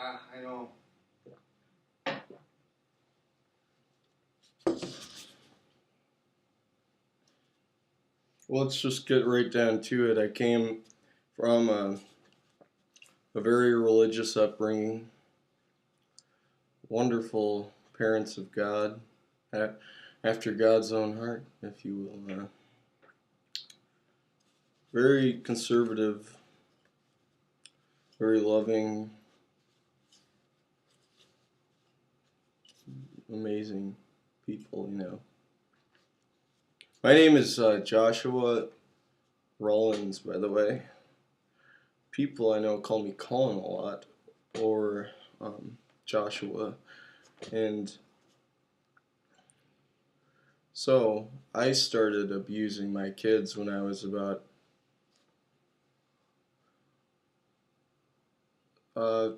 Yeah, I know. Well, let's just get right down to it. I came from a very religious upbringing, wonderful parents of God, after God's own heart, if you will. Very conservative, very loving, amazing people, you know. My name is Joshua Rollins, by the way. People I know call me Colin a lot, or Joshua. And so I started abusing my kids when I was about uh,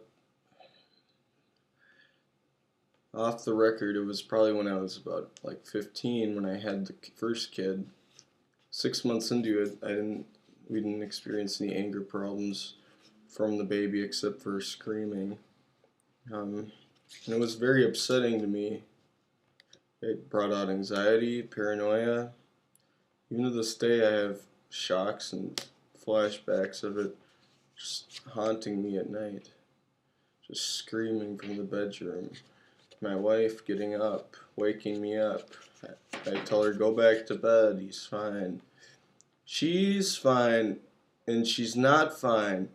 off the record. It was probably when I was about like 15 when I had the first kid. 6 months into it, we didn't experience any anger problems from the baby except for screaming. And it was very upsetting to me. It brought out anxiety, paranoia. Even to this day, I have shocks and flashbacks of it just haunting me at night. Just screaming from the bedroom. My wife getting up, waking me up. I tell her, go back to bed, he's fine. She's fine, and she's not fine.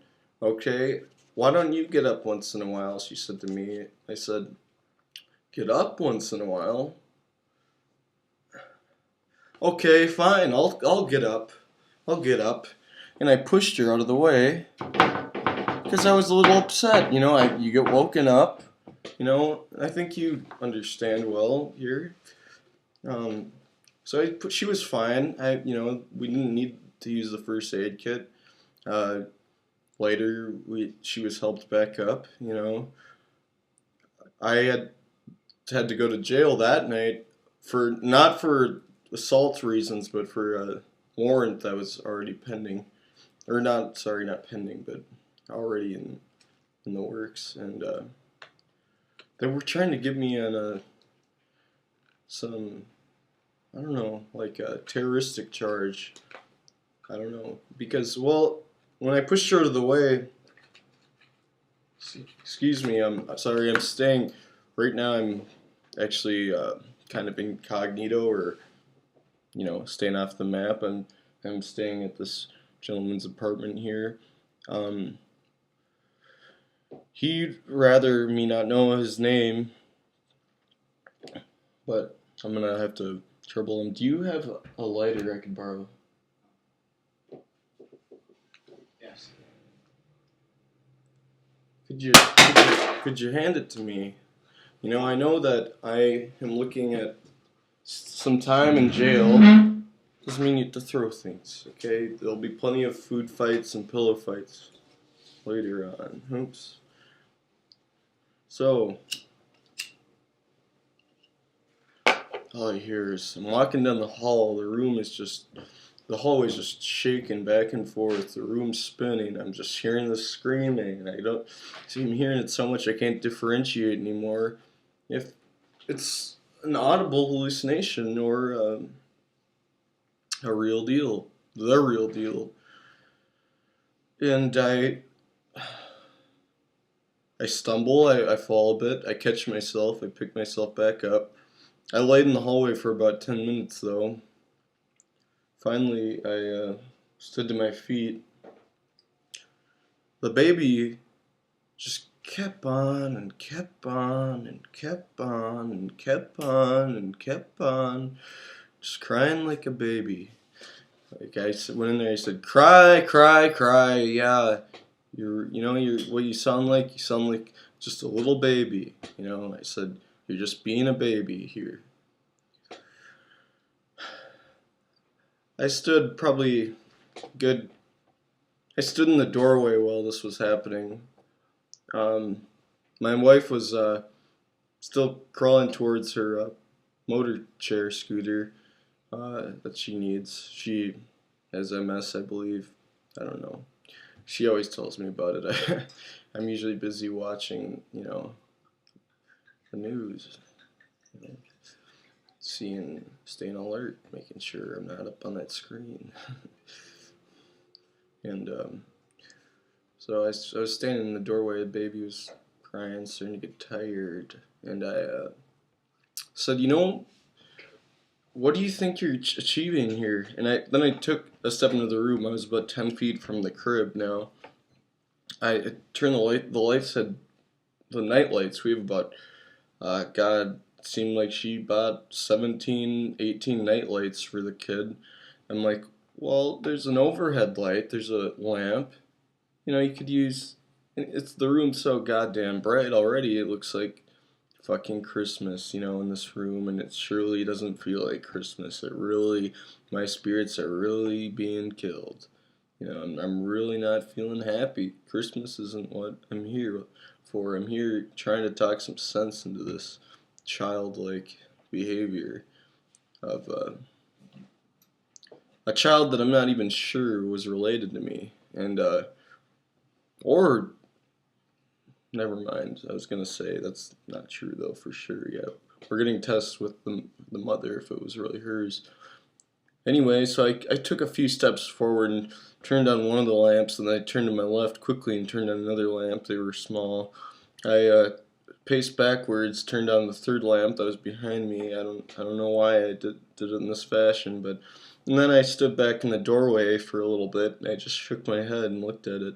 Okay? Why don't you get up once in a while, she said to me. I said, get up once in a while? Okay, fine, I'll get up. I'll get up. And I pushed her out of the way because I was a little upset. You know, you get woken up. You know, I think you understand well here. So she was fine. We didn't need to use the first aid kit. Later, she was helped back up. You know, I had to go to jail that night for not for assault reasons, but for a warrant that was already pending, or not. Sorry, not pending, but already in the works, and they were trying to get me on some, I don't know, like a terroristic charge. I don't know, because, well, when I pushed her out of the way, excuse me, I'm sorry, I'm staying, right now I'm actually kind of incognito, or, you know, staying off the map. I'm staying at this gentleman's apartment here. He'd rather me not know his name, but I'm gonna have to trouble him. Do you have a lighter I could borrow? Yes. Could you hand it to me? You know, I know that I am looking at some time in jail. Doesn't mean you have to throw things, okay? There'll be plenty of food fights and pillow fights later on. Oops. So, all I hear is I'm walking down the hall. The hallway's just shaking back and forth. The room's spinning. I'm just hearing the screaming. And I'm hearing it so much I can't differentiate anymore if it's an audible hallucination or a real deal. The real deal. And I stumble, I fall a bit, I catch myself, I pick myself back up. I laid in the hallway for about 10 minutes though. Finally, I stood to my feet. The baby just kept on and kept on and kept on and kept on and kept on, just crying like a baby. Like I went in there, I said, cry, cry, cry, yeah. You're what you sound like. You sound like just a little baby. You know, I said, you're just being a baby here. I stood probably good. I stood in the doorway while this was happening. My wife was still crawling towards her motor chair scooter that she needs. She has MS, I believe. I don't know. She always tells me about it. I'm usually busy watching, the news, you know, staying alert, making sure I'm not up on that screen. And so I was standing in the doorway. The baby was crying, starting to get tired, and I said, what do you think you're achieving here? And then I took a step into the room. I was about 10 feet from the crib now. I turned the light. The lights had the night lights. We have about, God, it seemed like she bought 17, 18 night lights for the kid. I'm like, well, there's an overhead light. There's a lamp. You could use. It's the room's so goddamn bright already. It looks like fucking Christmas, in this room, and it surely doesn't feel like Christmas. My spirits are really being killed. I'm really not feeling happy. Christmas isn't what I'm here for. I'm here trying to talk some sense into this childlike behavior of a child that I'm not even sure was related to me, and or never mind. I was gonna say that's not true though for sure. Yeah, we're getting tests with the mother if it was really hers. Anyway, so I took a few steps forward and turned on one of the lamps, and then I turned to my left quickly and turned on another lamp. They were small. I paced backwards, turned on the third lamp that was behind me. I don't know why I did it in this fashion, and then I stood back in the doorway for a little bit, and I just shook my head and looked at it.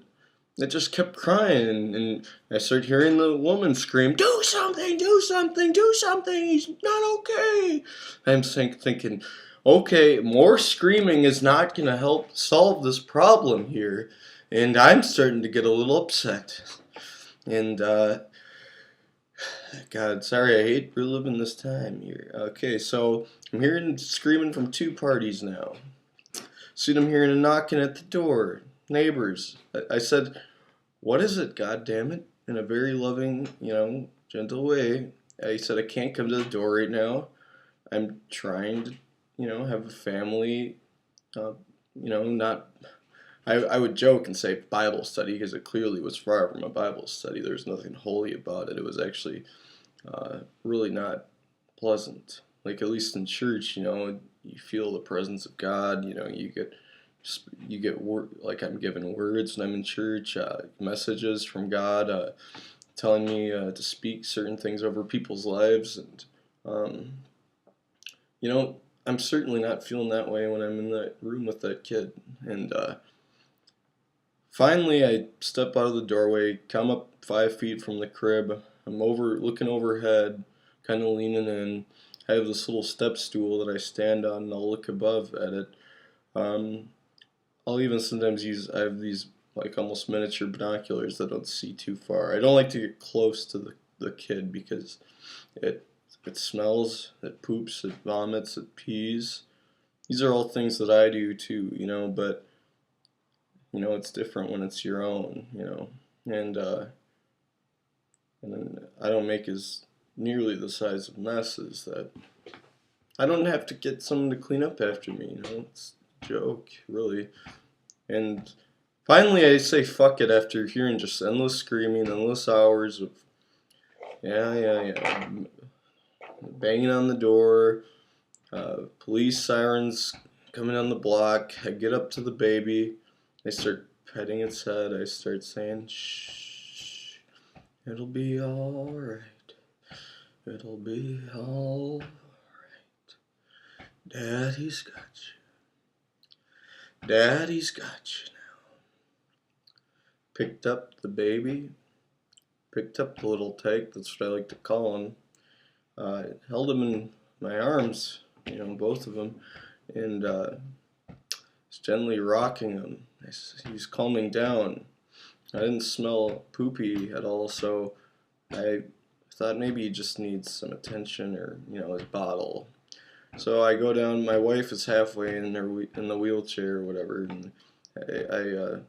It just kept crying, and I started hearing the woman scream, "Do something, do something, do something, he's not okay." I'm thinking, okay, more screaming is not going to help solve this problem here, and I'm starting to get a little upset. And, God, sorry, I hate reliving this time here. Okay, so I'm hearing screaming from two parties now. Soon I'm hearing a knocking at the door. Neighbors. I said, "What is it, God damn it?" In a very loving, gentle way. I said, "I can't come to the door right now. I'm trying to, have a family, not." I would joke and say Bible study because it clearly was far from a Bible study. There's nothing holy about it. It was actually really not pleasant. Like, at least in church, you feel the presence of God. You get like I'm given words when I'm in church, messages from God, telling me to speak certain things over people's lives, and I'm certainly not feeling that way when I'm in that room with that kid. And finally, I step out of the doorway, come up 5 feet from the crib. I'm looking overhead, kind of leaning in. I have this little step stool that I stand on, and I'll look above at it. I'll even sometimes I have these like almost miniature binoculars that don't see too far. I don't like to get close to the kid because it smells, it poops, it vomits, it pees. These are all things that I do too, but it's different when it's your own, and then I don't make as nearly the size of messes that I don't have to get someone to clean up after me, it's a joke, really. And finally I say fuck it after hearing just endless screaming, endless hours of yeah, banging on the door, police sirens coming on the block. I get up to the baby, I start petting its head, I start saying, "Shh, it'll be alright, it'll be alright, Daddy's got you, Daddy's got you now." Picked up the baby, picked up the little tyke, that's what I like to call him, held him in my arms, both of them, and was gently rocking him. He's calming down. I didn't smell poopy at all, so I thought maybe he just needs some attention or, his bottle. So I go down, my wife is halfway in the wheelchair or whatever, and I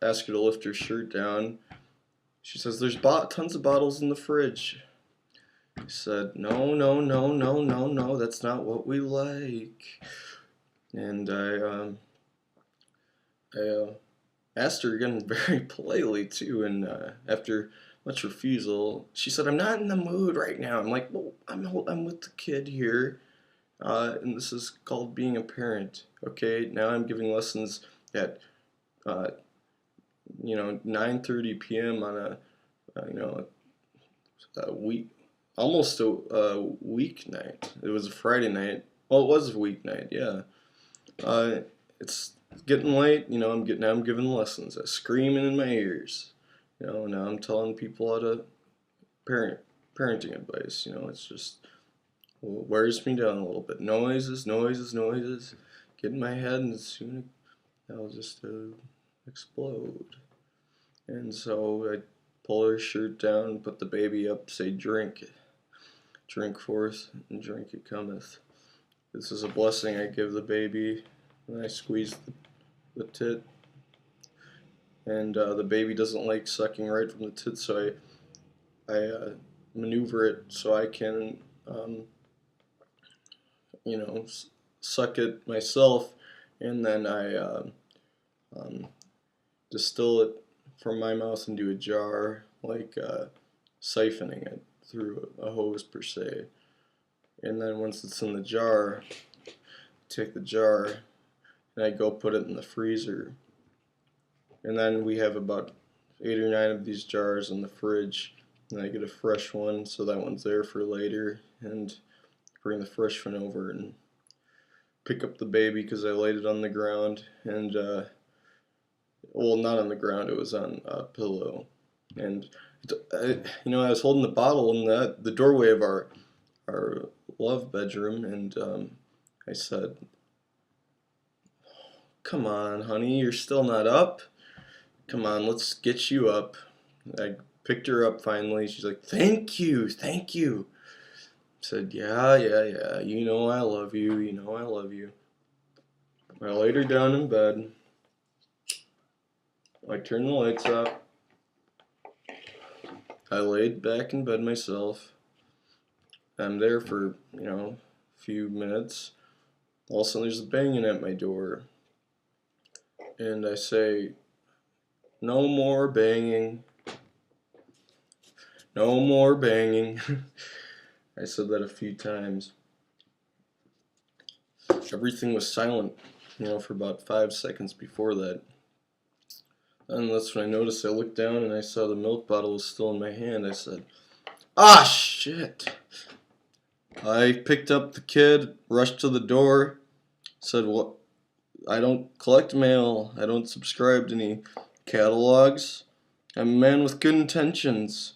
ask her to lift her shirt down. She says, "There's tons of bottles in the fridge." I said, "No, no, no, no, no, no, that's not what we like." And I asked her again very politely too, and after much refusal, she said, "I'm not in the mood right now." I'm like, "Well, I'm with the kid here, and this is called being a parent. Okay, now I'm giving lessons at 9:30 p.m. on a week, almost a weeknight. It was a Friday night. Well, it was a weeknight. Yeah. It's getting late. I'm giving lessons. Screaming in my ears. Now I'm telling people how to parenting advice. It's just wears me down a little bit. Noises, noises, noises. Get in my head, and soon I'll just explode. And so I pull her shirt down and put the baby up, say, "Drink. Drink forth, and drink it cometh. This is a blessing I give the baby." And I squeeze the tit. And the baby doesn't like sucking right from the tit, so I maneuver it so I can, you know, suck it myself, and then I um, distill it from my mouth into a jar, like siphoning it through a hose per se. And then once it's in the jar, I take the jar and I go put it in the freezer. And then we have about 8 or 9 of these jars in the fridge, and I get a fresh one, so that one's there for later, and bring the fresh one over and pick up the baby because I laid it on the ground, and well, not on the ground, it was on a pillow, and I was holding the bottle in the doorway of our love bedroom, and I said, "Come on, honey, you're still not up? Come on, let's get you up." I picked her up finally. She's like, "Thank you, thank you." I said, "Yeah, yeah, yeah. You know I love you. You know I love you." I laid her down in bed. I turned the lights off. I laid back in bed myself. I'm there for, a few minutes. All of a sudden there's a banging at my door. And I say, "No more banging. No more banging." I said that a few times. Everything was silent, for about 5 seconds before that. And that's when I noticed. I looked down and I saw the milk bottle was still in my hand. I said, "Ah, shit." I picked up the kid, rushed to the door, said, "What? I don't collect mail. I don't subscribe to any catalogs. I'm a man with good intentions.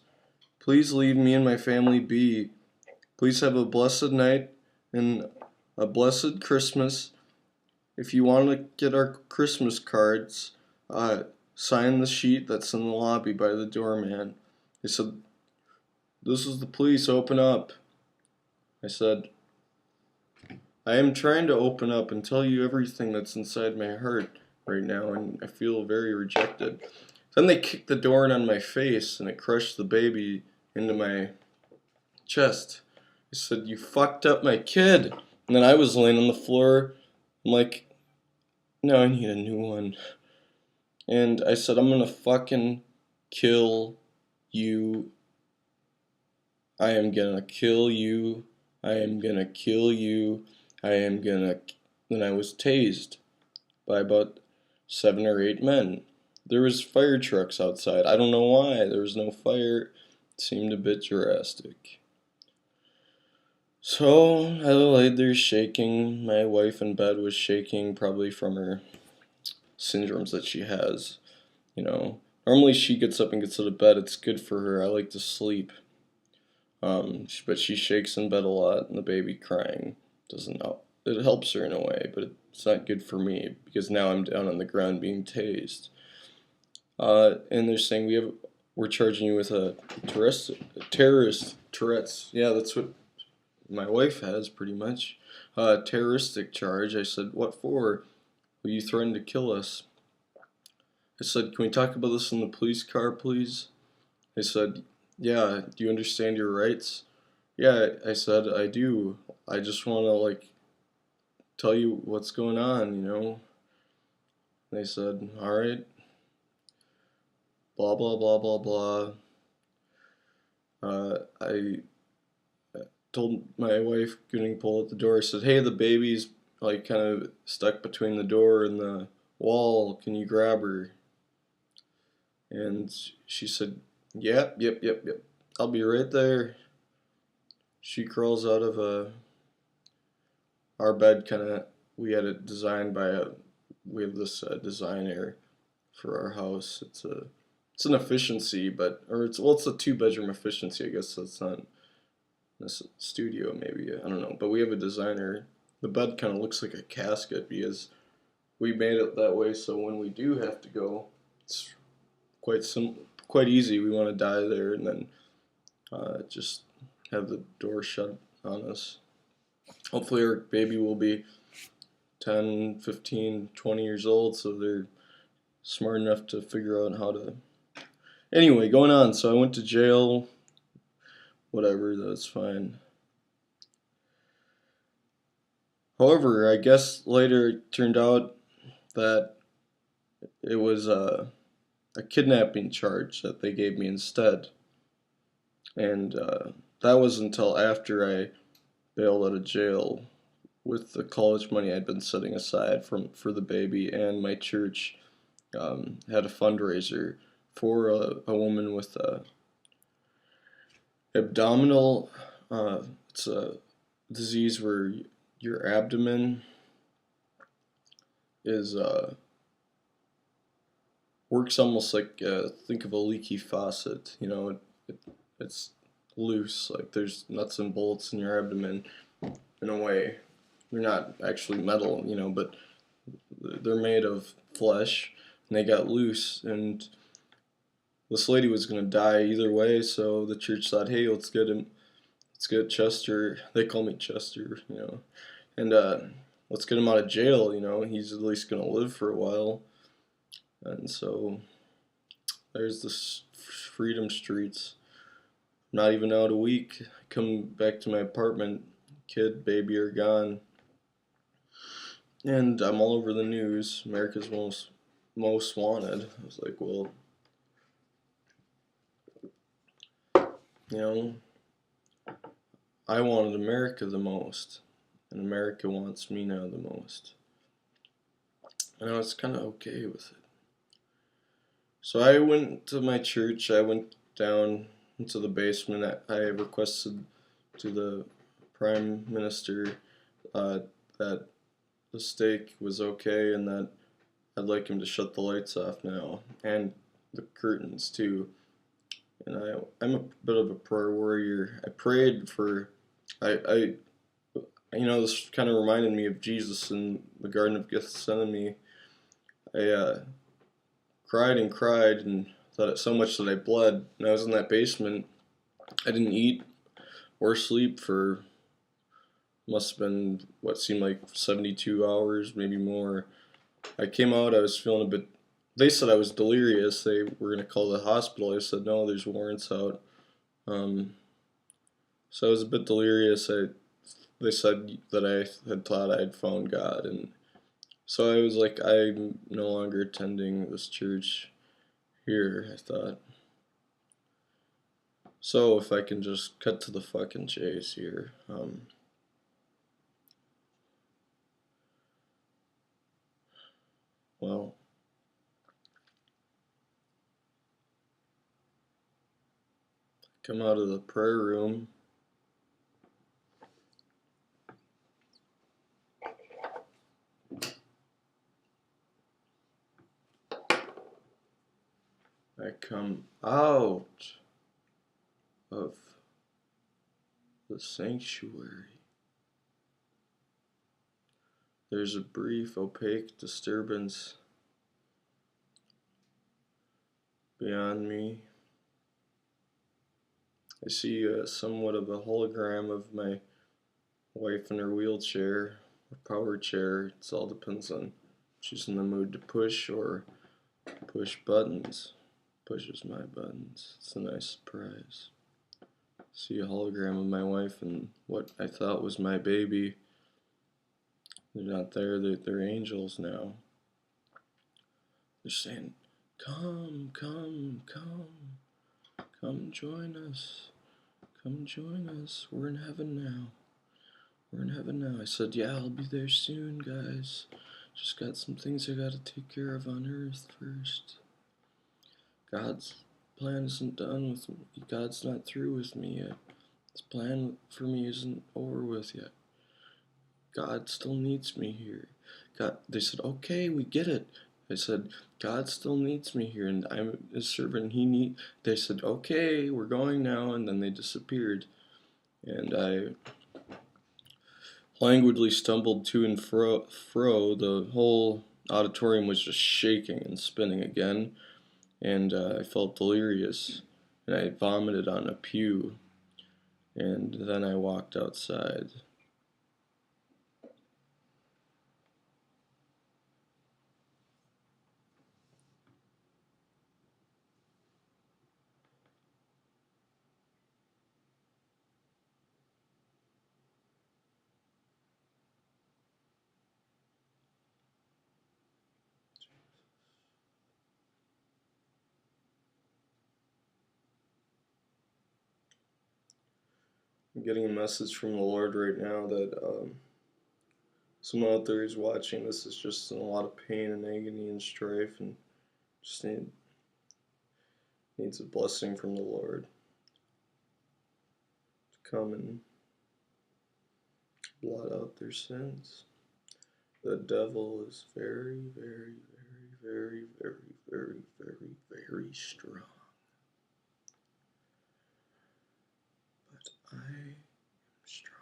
Please leave me and my family be. Please have a blessed night and a blessed Christmas. If you want to get our Christmas cards, sign the sheet that's in the lobby by the doorman." They said, "This is the police, open up." I said, "I am trying to open up and tell you everything that's inside my heart right now, and I feel very rejected." Then they kicked the door in on my face, and it crushed the baby into my chest. I said, "You fucked up my kid." And then I was laying on the floor. I'm like, "No, I need a new one." And I said, "I'm gonna fucking kill you. I am gonna kill you. I am gonna kill you. I am gonna..." Then I was tased by about 7 or 8 men. There was fire trucks outside. I don't know why. There was no fire. It seemed a bit drastic. So I laid there shaking. My wife in bed was shaking, probably from her syndromes that she has. Normally she gets up and gets out of bed. It's good for her. I like to sleep. But she shakes in bed a lot, and the baby crying doesn't help. It helps her in a way, but it's not good for me because now I'm down on the ground being tased. And they're saying we're charging you with a terrorist Tourette's. Yeah, that's what my wife has pretty much. Terroristic charge. I said, "What for? Will you threaten to kill us?" I said, "Can we talk about this in the police car, please?" They said, "Yeah, do you understand your rights?" "Yeah," I said, "I do. I just want to, tell you what's going on, They said, "All right." blah blah blah blah blah. I told my wife getting pulled at the door. I said, "Hey, the baby's like kind of stuck between the door and the wall. Can you grab her?" And she said, "Yep, yep, yep, yep. I'll be right there." She crawls out of our bed. Kind of, we had it designed by we have this designer for our house. It's an efficiency, but or it's a 2 bedroom efficiency. I guess that's not in a studio maybe. I don't know, but we have a designer. The bed kind of looks like a casket because we made it that way. So when we do have to go, it's quite easy. We want to die there and then just have the door shut on us. Hopefully our baby will be 10, 15, 20 years old, so they're smart enough to figure out how to. Anyway, going on. So I went to jail. Whatever, that's fine. However, I guess later it turned out that it was a kidnapping charge that they gave me instead. And that was until after I bailed out of jail with the college money I'd been setting aside for the baby, and my church had a fundraiser for a woman with abdominal. It's a disease where your abdomen is works almost like think of a leaky faucet. You know, it's loose. Like there's nuts and bolts in your abdomen. In a way, they're not actually metal. You know, but they're made of flesh, and they got loose. And this lady was gonna die either way. So the church thought, hey, let's get Chester. They call me Chester. You know, and let's get him out of jail. You know, he's at least gonna live for a while. And so there's this Freedom Streets. Not even out a week. I come back to my apartment, kid, baby are gone. And I'm all over the news. America's most wanted. I was like, well, you know, I wanted America the most. And America wants me now the most. And I was kind of okay with it. So I went to my church. I went down into the basement. I requested to the Prime Minister that the steak was okay and that I'd like him to shut the lights off now and the curtains too. And I'm a bit of a prayer warrior. I prayed for I you know, this kind of reminded me of Jesus in the Garden of Gethsemane. I cried and cried and thought it so much that I bled. And I was in that basement. I didn't eat or sleep for must have been what seemed like 72 hours, maybe more. I came out, I was feeling a bit. They said I was delirious. They were going to call the hospital. I said, no, there's warrants out. So I was a bit delirious. They said that I had thought I'd found God. And so I was like, I'm no longer attending this church here, I thought. So if I can just cut to the fucking chase here. Well, come out of the prayer room. I come out of the sanctuary. There's a brief, opaque disturbance beyond me. I see somewhat of a hologram of my wife in her wheelchair, or power chair. It all depends on if she's in the mood to push or push buttons. Pushes my buttons. It's a nice surprise. See a hologram of my wife and what I thought was my baby. They're not there. They're angels now. They're saying, Come, come, come. Come join us. Come join us. We're in heaven now. We're in heaven now. I said, yeah, I'll be there soon, guys. Just got some things I gotta take care of on earth first. God's plan isn't done with me. God's not through with me yet. His plan for me isn't over with yet. God still needs me here. They said, okay, we get it. I said, God still needs me here, and I'm his servant. They said, okay, we're going now, and then they disappeared. And I languidly stumbled to and fro. The whole auditorium was just shaking and spinning again, and I felt delirious, and I vomited on a pew, and then I walked outside. I'm getting a message from the Lord right now that someone out there is watching this is just in a lot of pain and agony and strife and just needs a blessing from the Lord to come and blot out their sins. The devil is very, very, very, very, very, very, very, very strong. But I am stronger.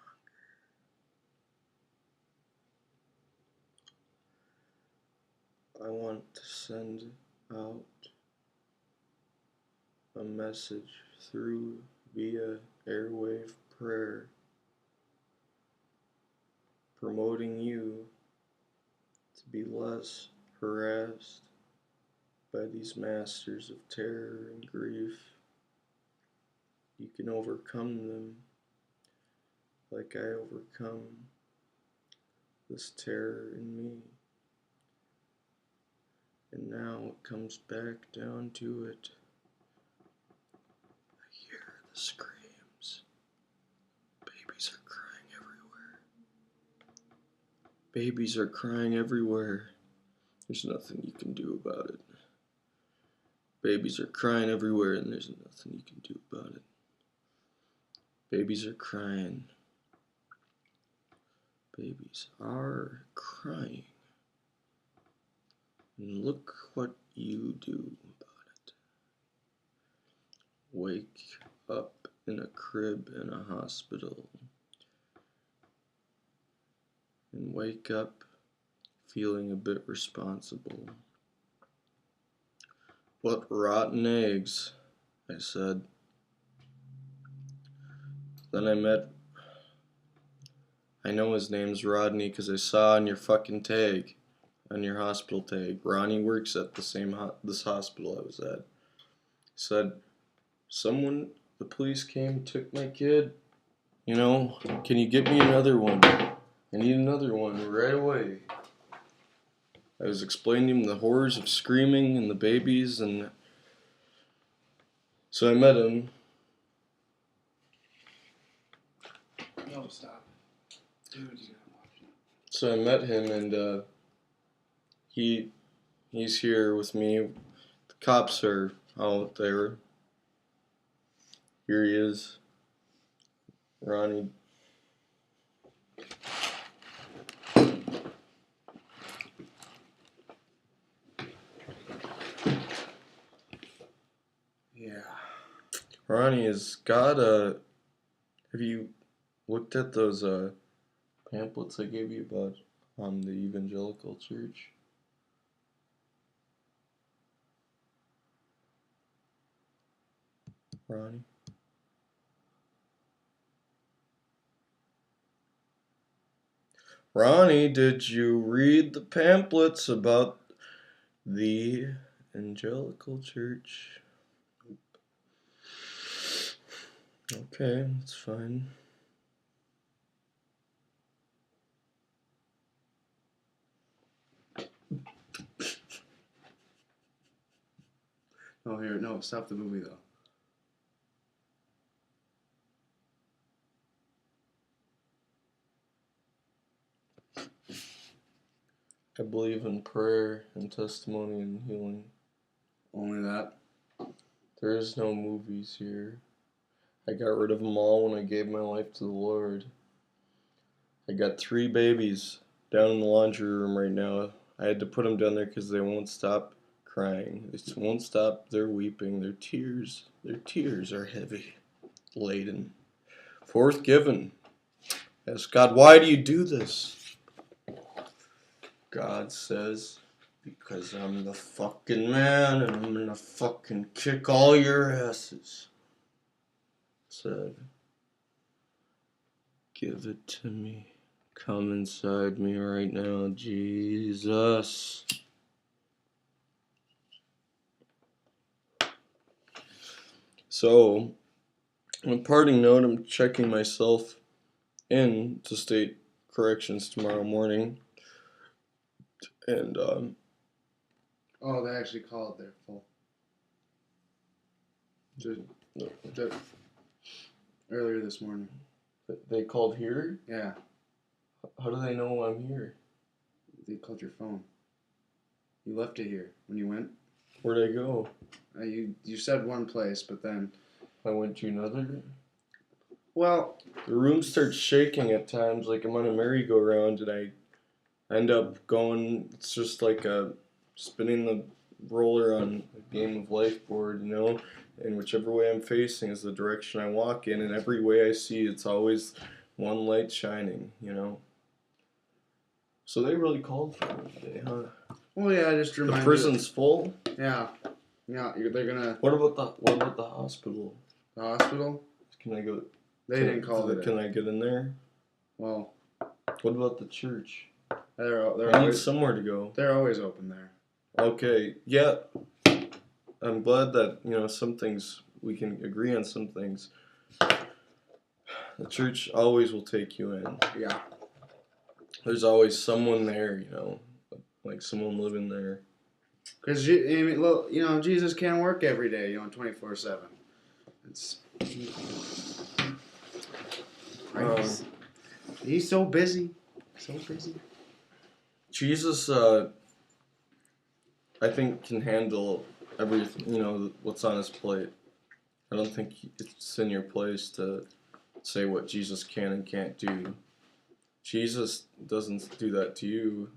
I want to send out a message via airwave prayer, promoting you to be less harassed by these masters of terror and grief. You can overcome them like I overcome this terror in me. And now it comes back down to it. I hear the screams. Babies are crying everywhere. Babies are crying everywhere. There's nothing you can do about it. Babies are crying everywhere and there's nothing you can do about it. Babies are crying. Babies are crying. And look what you do about it. Wake up in a crib in a hospital. And wake up feeling a bit responsible. What rotten eggs, I said. Then I know his name's Rodney because I saw on your fucking tag, on your hospital tag. Ronnie works at this hospital I was at. He said, the police came, took my kid. You know, can you get me another one? I need another one right away. I was explaining to him the horrors of screaming and the babies, and so I met him. No, stop. Dude, you gotta watch it. So I met him, and he's here with me. The cops are out there. Here he is. Ronnie. Yeah. Ronnie has got have you looked at those pamphlets I gave you about the evangelical church? Ronnie? Ronnie, did you read the pamphlets about the evangelical church? Okay, that's fine. Oh, here, no, stop the movie, though. I believe in prayer and testimony and healing. Only that? There is no movies here. I got rid of them all when I gave my life to the Lord. I got 3 babies down in the laundry room right now. I had to put them down there because they won't stop crying. They won't stop their weeping. Their tears are heavy laden. Forthgiven. Ask God, why do you do this? God says, because I'm the fucking man and I'm gonna fucking kick all your asses. Said, give it to me. Come inside me right now, Jesus. So, on a parting note, I'm checking myself in to state corrections tomorrow morning. And, Oh, they actually call it their full. Just earlier this morning. They called here? Yeah. How do they know I'm here? They called your phone. You left it here when you went. Where'd I go? You said one place, but then... I went to another? Well... The room starts shaking at times like I'm on a merry-go-round and I end up going... It's just like spinning the roller on a game of life board, you know? And whichever way I'm facing is the direction I walk in, and every way I see, it's always one light shining, you know? So they really called for me today, huh? Well, yeah, just The reminded... prison's full? Yeah. Yeah, they're gonna... What about the hospital? The hospital? Can I go... They didn't call it. Can I get in there? Well... What about the church? They're I need always... somewhere to go. They're always open there. Okay, yeah. I'm glad that, you know, some things, we can agree on some things. The church always will take you in. Yeah. There's always someone there, you know, like someone living there. Because, you know, Jesus can't work every day, you know, 24/7. It's... He's so busy. So busy. Jesus, I think, can handle everything, you know, what's on his plate. I don't think it's in your place to say what Jesus can and can't do. Jesus doesn't do that to you.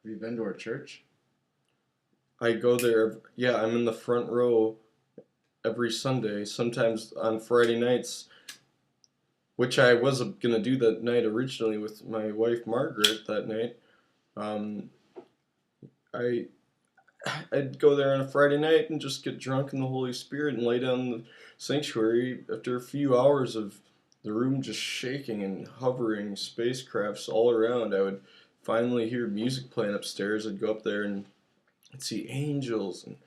Have you been to our church? I go there, yeah, I'm in the front row every Sunday, sometimes on Friday nights, which I was going to do that night originally with my wife Margaret that night. I'd go there on a Friday night and just get drunk in the Holy Spirit and lay down in the sanctuary. After a few hours of the room just shaking and hovering spacecrafts all around, I would finally hear music playing upstairs. I'd go up there and I'd see angels and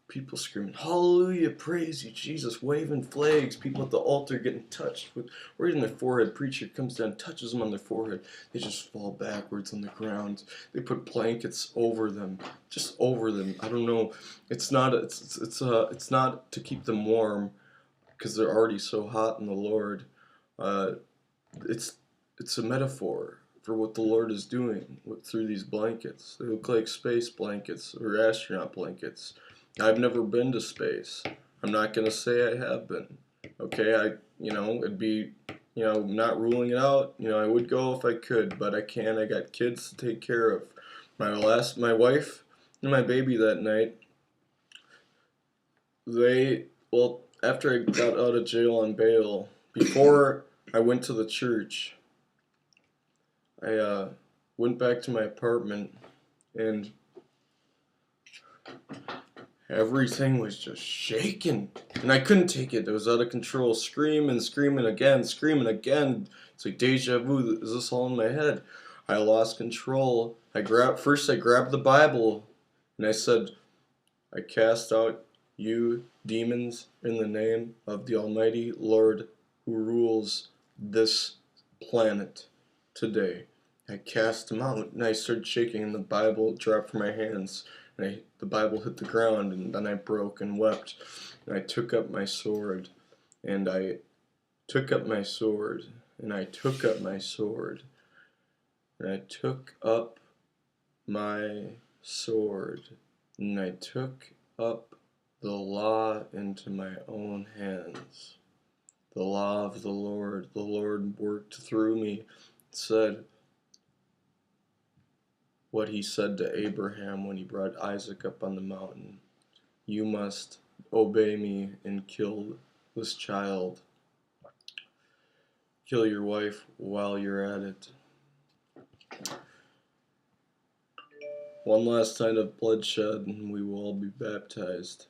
people screaming, hallelujah, praise you, Jesus, waving flags, people at the altar getting touched with right in their forehead. Preacher comes down, touches them on their forehead. They just fall backwards on the ground. They put blankets over them, just over them. I don't know. It's not to keep them warm because they're already so hot in the Lord. It's a metaphor for what the Lord is doing through these blankets. They look like space blankets or astronaut blankets. I've never been to space. I'm not going to say I have been. Okay, it'd be, not ruling it out. I would go if I could, but I can't. I got kids to take care of. My wife and my baby that night, after I got out of jail on bail, before I went to the church, I went back to my apartment and everything was just shaking, and I couldn't take it. It was out of control. Screaming again. It's like deja vu. Is this all in my head? I lost control. I grabbed the Bible, and I said, I cast out you demons in the name of the Almighty Lord who rules this planet today. I cast them out, and I started shaking, and the Bible dropped from my hands. And the Bible hit the ground, and then I broke and wept. And I took up my sword, and I took up my sword, and I took up my sword, and I took up my sword, and I took up the law into my own hands. The law of the Lord worked through me, said what he said to Abraham when he brought Isaac up on the mountain. You must obey me and kill this child. Kill your wife while you're at it. One last night of bloodshed, and we will all be baptized.